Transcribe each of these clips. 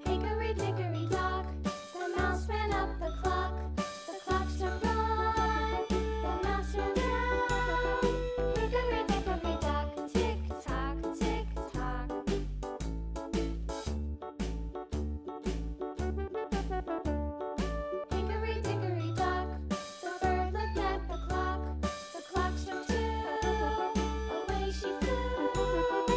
Hickory dickory dock, the mouse ran up the clock. The clock struck one, the mouse ran down. Hickory dickory dock, tick tock, tick tock. Hickory dickory dock, the bird looked at the clock. The clock struck two, away she flew.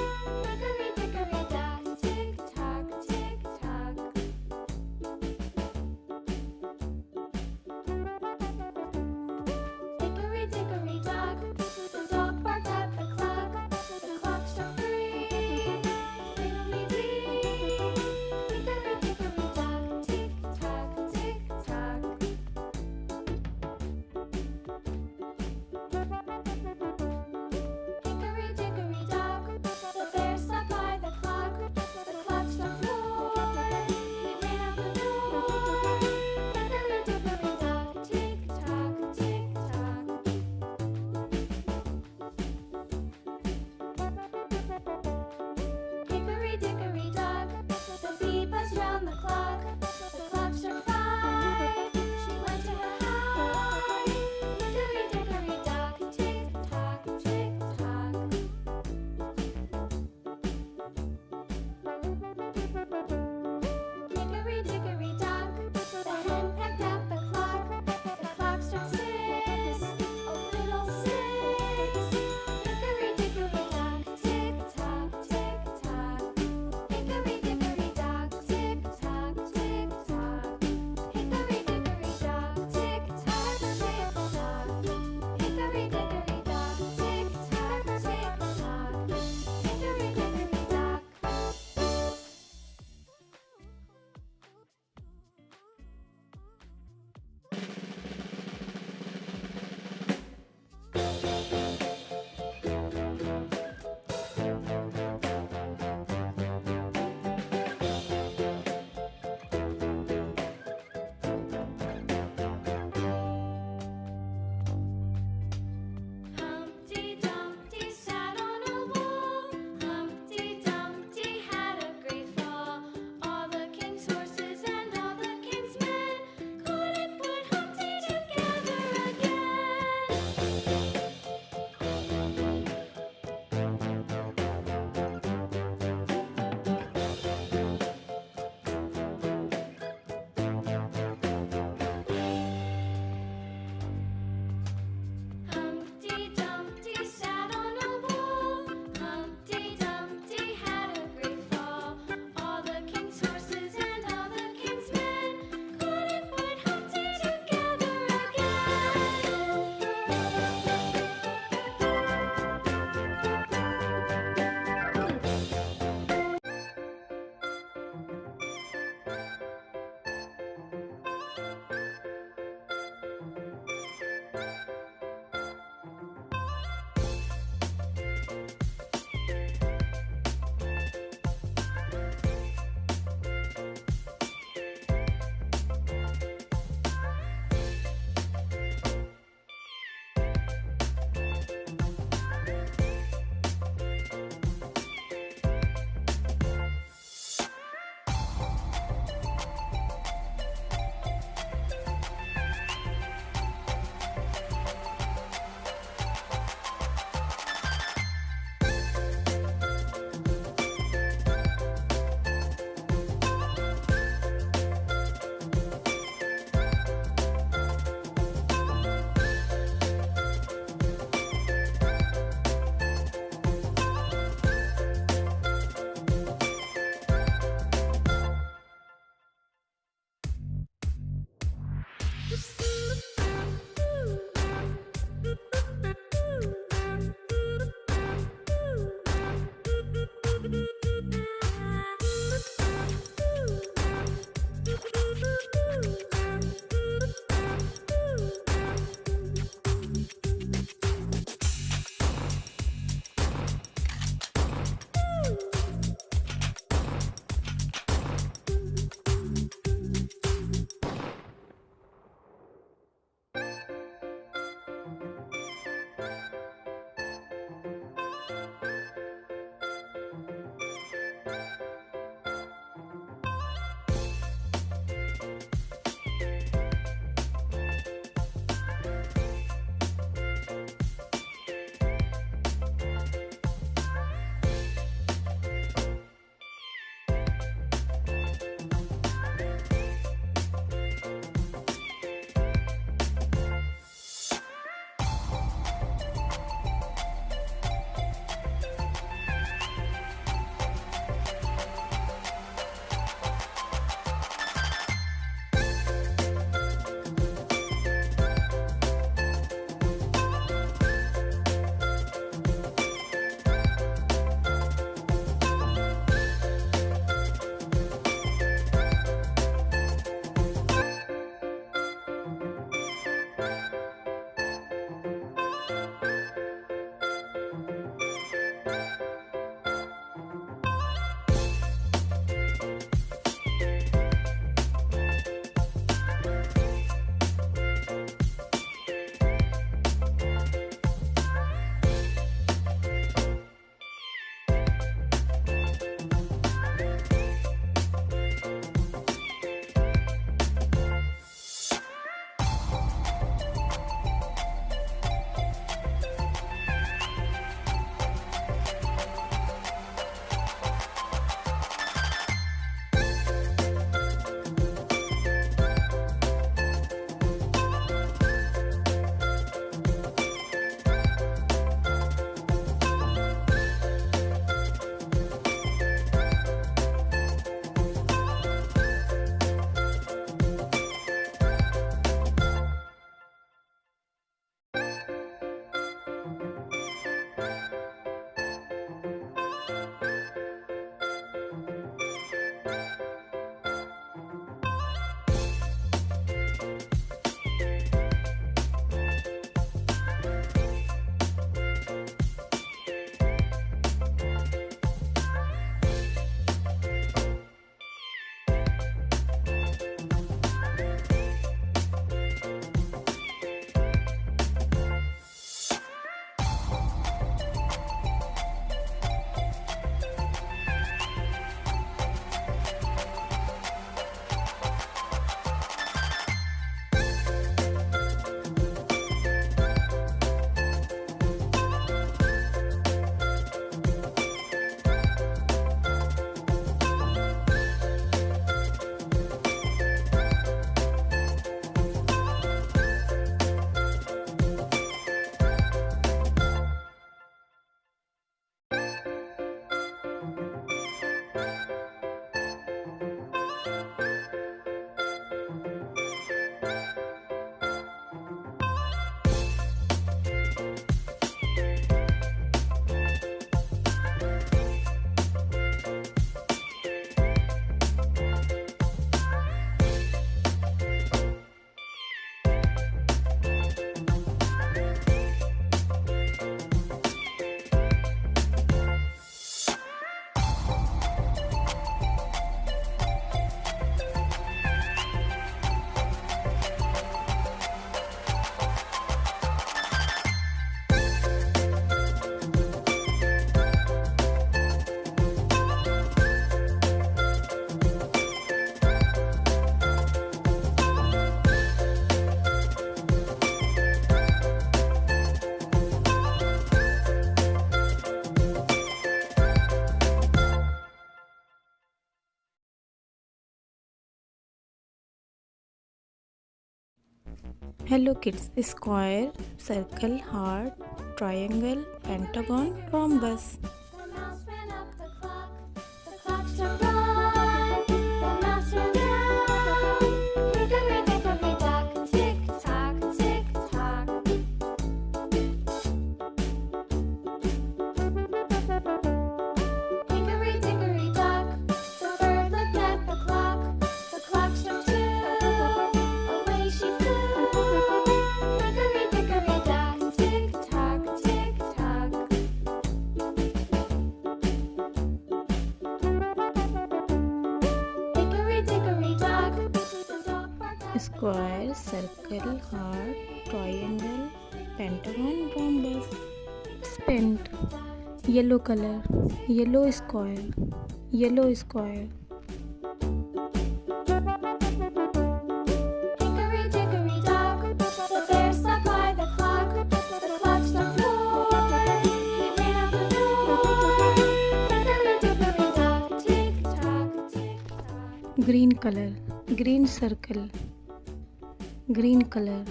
Hello kids, square, circle, heart, triangle, pentagon, rhombus. The mouse ran up the clock struck one. The mouse ran down. Hickory dickory dock, tick tock, tick tock. Hickory dickory dock, the bird looked at the clock struck two. Away she flew. Hickory dickory dock, tick tock, tick tock. Hickory dickory dock, the dog barked at Square, circle, heart, triangle, pentagon, rhombus. Spent. Yellow color, yellow square, yellow square. Hickory dickory dock, the bear sat by the clock struck four. He ran out the door. Hickory dickory dock, tick tock, tick tock. Green color, green circle, green color.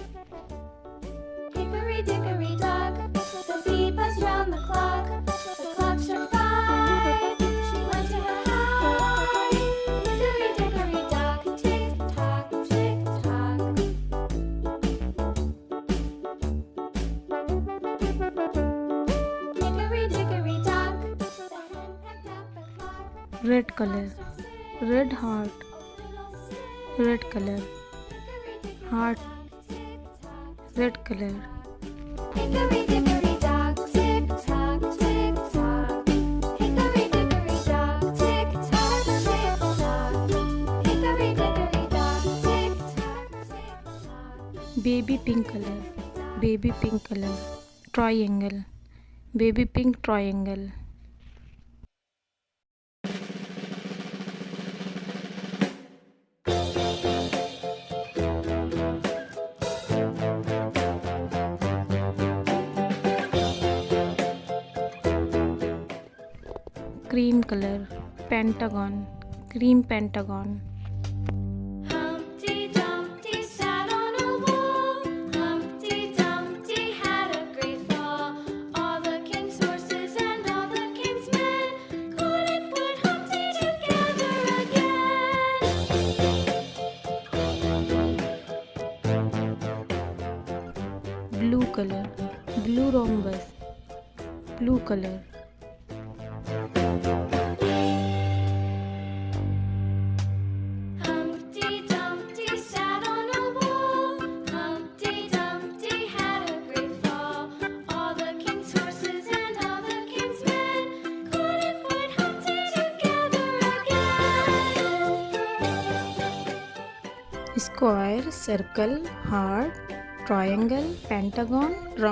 Hickory dickory dock, the bee buzzed round the clock struck five. She went to her hive. Hickory dickory dock, tick tock, tick tock. Hickory dickory dock, the hen pecked at the clock. Red color, red heart, red color, heart, red color. Hickory dickory dock, tick tock, tick tock. Hickory dickory dock, tick tock, tick tock. Hickory dickory dock, tick tock, tick tock. Baby pink color, baby pink color, triangle, baby pink triangle. Cream color, pentagon, cream pentagon. Humpty Dumpty sat on a wall. Humpty Dumpty had a great fall. All the king's horses and all the king's men couldn't put Humpty together again. Blue color, blue rhombus, blue color. Humpty Dumpty sat on a wall. Humpty Dumpty had a great fall. All the king's horses and all the king's men couldn't put Humpty together again. Square, circle, heart, triangle, pentagon, rhombus.